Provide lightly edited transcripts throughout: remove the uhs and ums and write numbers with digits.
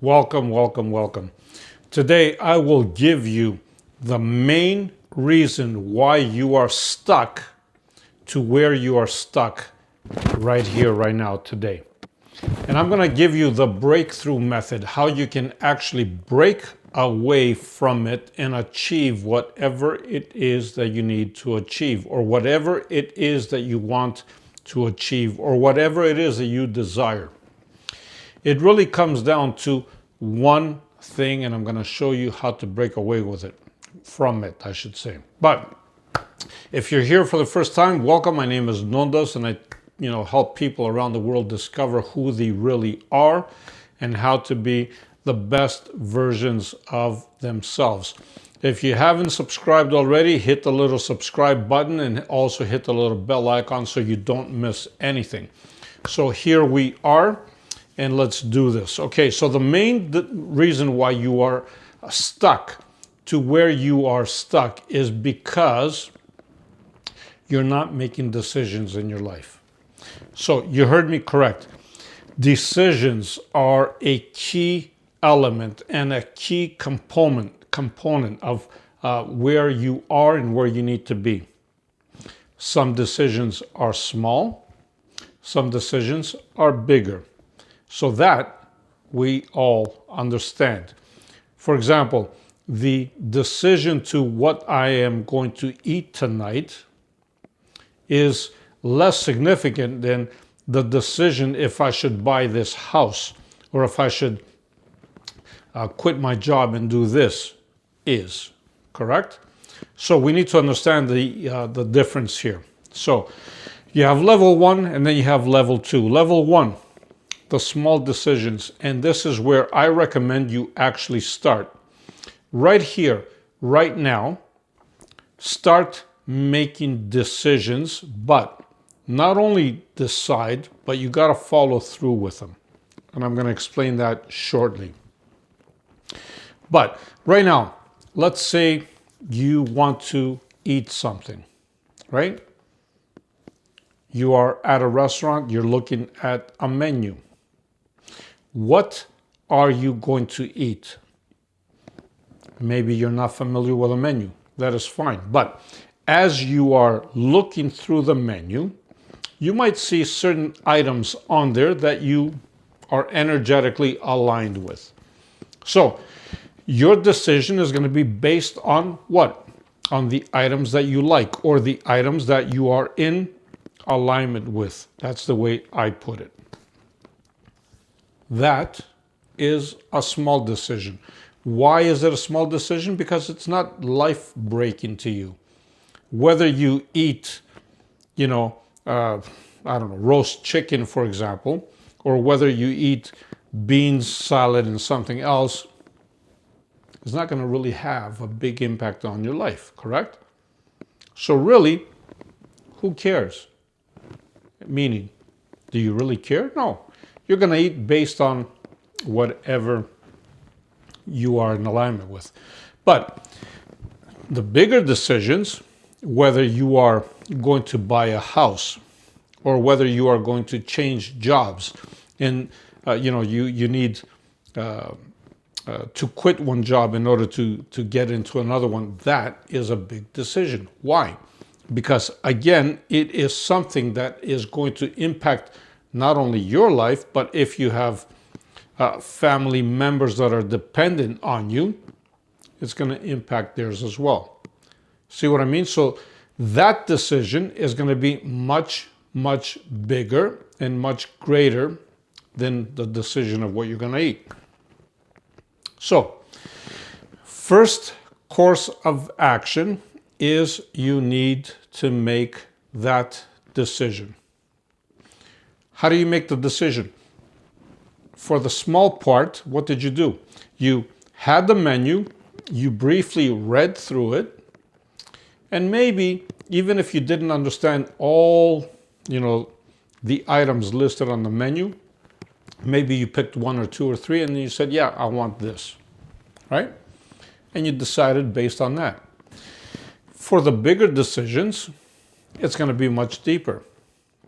Welcome, welcome, welcome. Today I will give you the main reason why you are stuck to where you are stuck right here, right now, today. And I'm going to give you the breakthrough method, how you can actually break away from it and achieve whatever it is that you need to achieve, or whatever it is that you want to achieve, or whatever it is that you desire. It really comes down to one thing, and I'm going to show you how to break away with it, from it, I should say. But if you're here for the first time, welcome. My name is Nondas, and I help people around the world discover who they really are and how to be the best versions of themselves. If you haven't subscribed already, hit the little subscribe button and also hit the little bell icon so you don't miss anything. So here we are. And let's do this. Okay, so the main reason why you are stuck to where you are stuck is because you're not making decisions in your life. So you heard me correct. Decisions are a key element and a key component of where you are and where you need to be. Some decisions are small, some decisions are bigger. So that we all understand. For example, the decision to what I am going to eat tonight is less significant than the decision if I should buy this house or if I should quit my job and do this is, correct? So we need to understand the difference here. So you have level 1 and then you have level 2. Level 1, the small decisions, and this is where I recommend you actually start. Right here, right now, start making decisions, but not only decide, but you got to follow through with them. And I'm going to explain that shortly. But right now, let's say you want to eat something, right? You are at a restaurant, you're looking at a menu. What are you going to eat? Maybe you're not familiar with a menu. That is fine. But as you are looking through the menu, you might see certain items on there that you are energetically aligned with. So your decision is going to be based on what? On the items that you like, or the items that you are in alignment with. That's the way I put it. That is a small decision. Why is it a small decision? Because it's not life-breaking to you. Whether you eat, roast chicken, for example, or whether you eat beans, salad, and something else, is not going to really have a big impact on your life, correct? So really, who cares? Meaning, do you really care? No. You're going to eat based on whatever you are in alignment with. But the bigger decisions, whether you are going to buy a house or whether you are going to change jobs, and you need to quit one job in order to get into another one, that is a big decision. Why? Because again, it is something that is going to impact not only your life, but if you have family members that are dependent on you, it's going to impact theirs as well. See what I mean? So that decision is going to be much, much bigger and much greater than the decision of what you're going to eat. So, first course of action is you need to make that decision. How do you make the decision? For the small part, what did you do? You had the menu, you briefly read through it, and maybe even if you didn't understand all, the items listed on the menu, maybe you picked 1 or 2 or 3 and you said, yeah, I want this, right? And you decided based on that. For the bigger decisions, it's going to be much deeper.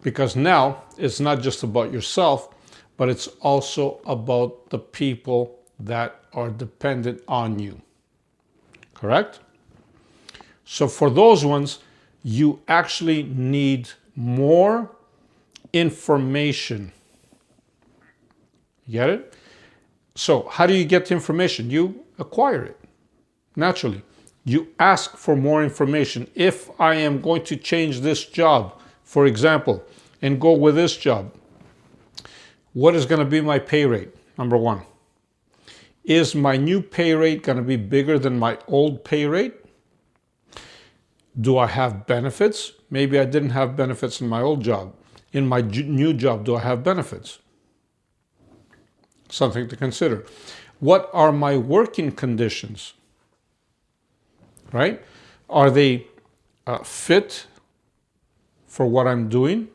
Because now it's not just about yourself, but it's also about the people that are dependent on you. Correct? So for those ones, you actually need more information. You get it? So how do you get the information? You acquire it naturally. You ask for more information. If I am going to change this job, for example, and go with this job, what is going to be my pay rate? Number one. Is my new pay rate going to be bigger than my old pay rate? Do I have benefits? Maybe I didn't have benefits in my old job. In my new job, do I have benefits? Something to consider. What are my working conditions? Right? Are they fit for what I'm doing?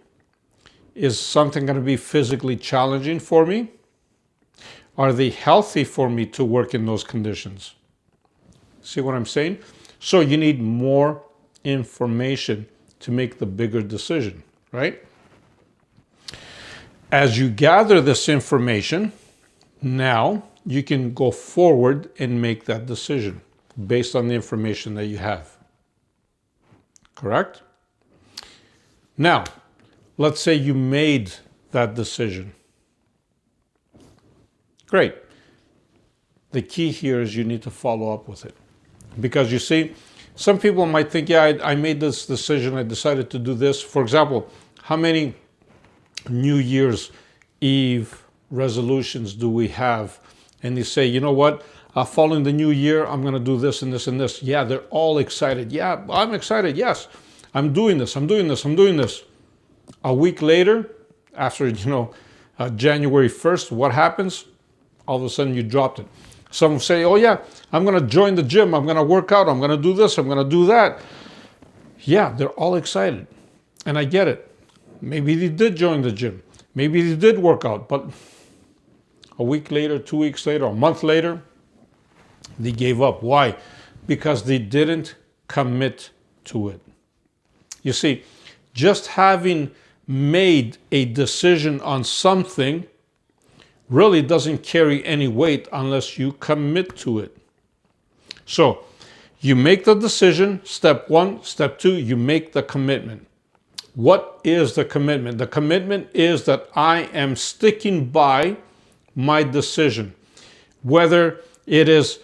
Is something going to be physically challenging for me? Are they healthy for me to work in those conditions? See what I'm saying? So you need more information to make the bigger decision, right? As you gather this information, now you can go forward and make that decision based on the information that you have. Correct? Now, let's say you made that decision. Great. The key here is you need to follow up with it. Because you see, some people might think, yeah, I made this decision, I decided to do this. For example, how many New Year's Eve resolutions do we have? And they say, you know what, following the new year, I'm going to do this and this and this. Yeah, they're all excited. Yeah, I'm excited. Yes, I'm doing this, I'm doing this, I'm doing this. A week later, after, January 1st, what happens? All of a sudden you dropped it. Some say, oh yeah, I'm going to join the gym. I'm going to work out. I'm going to do this. I'm going to do that. Yeah, they're all excited. And I get it. Maybe they did join the gym. Maybe they did work out. But a week later, 2 weeks later, a month later, they gave up. Why? Because they didn't commit to it. You see, just having made a decision on something really doesn't carry any weight unless you commit to it. So you make the decision, step one. Step two, you make the commitment. What is the commitment? The commitment is that I am sticking by my decision. Whether it is,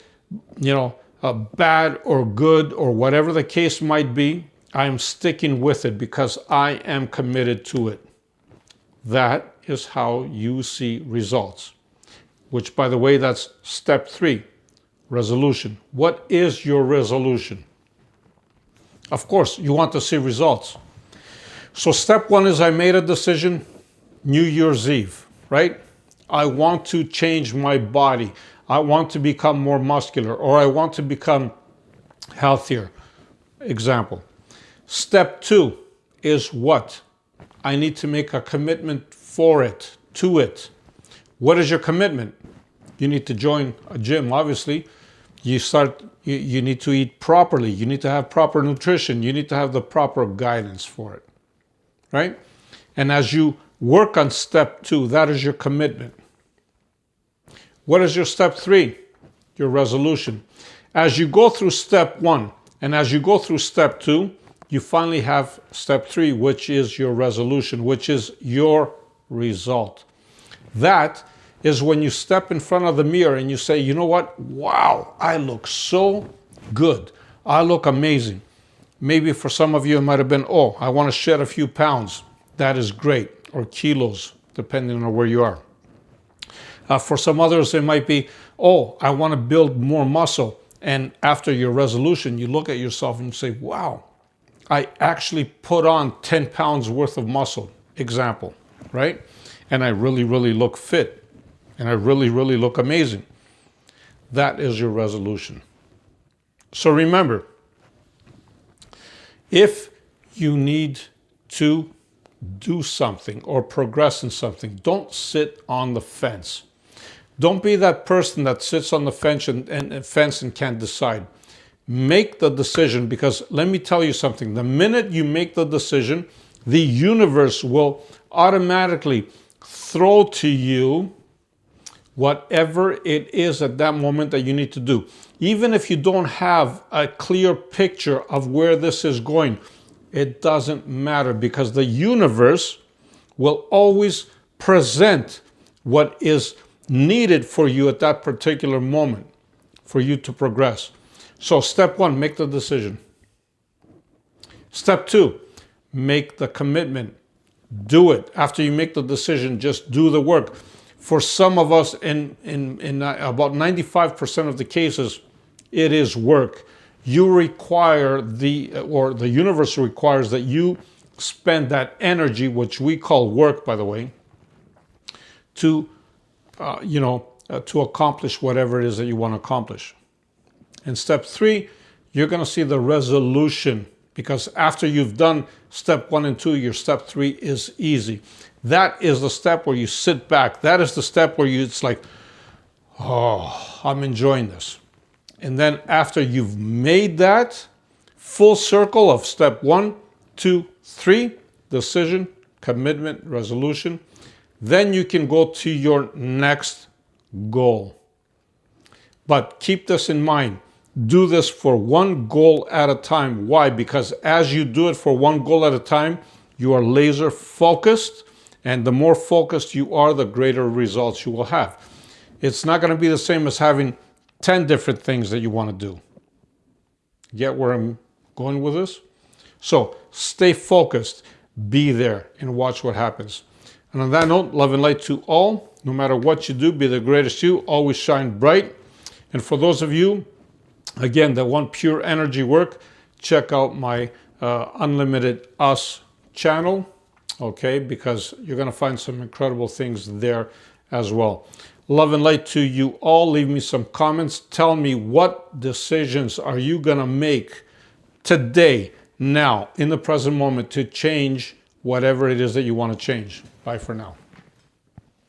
bad or good or whatever the case might be, I am sticking with it because I am committed to it. That is how you see results. Which, by the way, that's step 3, resolution. What is your resolution? Of course, you want to see results. So step 1 is I made a decision, New Year's Eve, right? I want to change my body. I want to become more muscular, or I want to become healthier. Example. Step 2 is what? I need to make a commitment for it, to it. What is your commitment? You need to join a gym, obviously. You need to eat properly. You need to have proper nutrition. You need to have the proper guidance for it, right? And as you work on step 2, that is your commitment. What is your step 3? Your resolution. As you go through step 1 and as you go through step 2, you finally have step 3, which is your resolution, which is your result. That is when you step in front of the mirror and you say, you know what? Wow, I look so good. I look amazing. Maybe for some of you it might have been, oh, I want to shed a few pounds. That is great. Or kilos, depending on where you are. For some others, it might be, oh, I want to build more muscle. And after your resolution, you look at yourself and you say, wow, I actually put on 10 pounds worth of muscle. Example, right? And I really, really look fit. And I really, really look amazing. That is your resolution. So remember, if you need to do something or progress in something, don't sit on the fence. Don't be that person that sits on the fence and can't decide. Make the decision, because let me tell you something. The minute you make the decision, the universe will automatically throw to you whatever it is at that moment that you need to do. Even if you don't have a clear picture of where this is going, it doesn't matter, because the universe will always present what is needed for you at that particular moment for you to progress. So step one, make the decision. Step two, make the commitment. Do it. After you make the decision, just do the work. For some of us, in about 95% of the cases, it is work. You require the universe requires that you spend that energy, which we call work, by the way, to to accomplish whatever it is that you want to accomplish. And step three, you're going to see the resolution, because after you've done step 1 and 2, your step 3 is easy. That is the step where you sit back. That is the step where it's like, oh, I'm enjoying this. And then after you've made that full circle of step 1, 2, 3, decision, commitment, resolution, then you can go to your next goal. But keep this in mind. Do this for one goal at a time. Why? Because as you do it for one goal at a time, you are laser focused, and the more focused you are, the greater results you will have. It's not going to be the same as having 10 different things that you want to do. Get where I'm going with this? So stay focused, be there, and watch what happens. And on that note, love and light to all. No matter what you do, be the greatest you. Always shine bright. And for those of you, again, that want pure energy work, check out my Unlimited Us channel, okay? Because you're going to find some incredible things there as well. Love and light to you all. Leave me some comments. Tell me, what decisions are you going to make today, now, in the present moment, to change whatever it is that you want to change. Bye for now.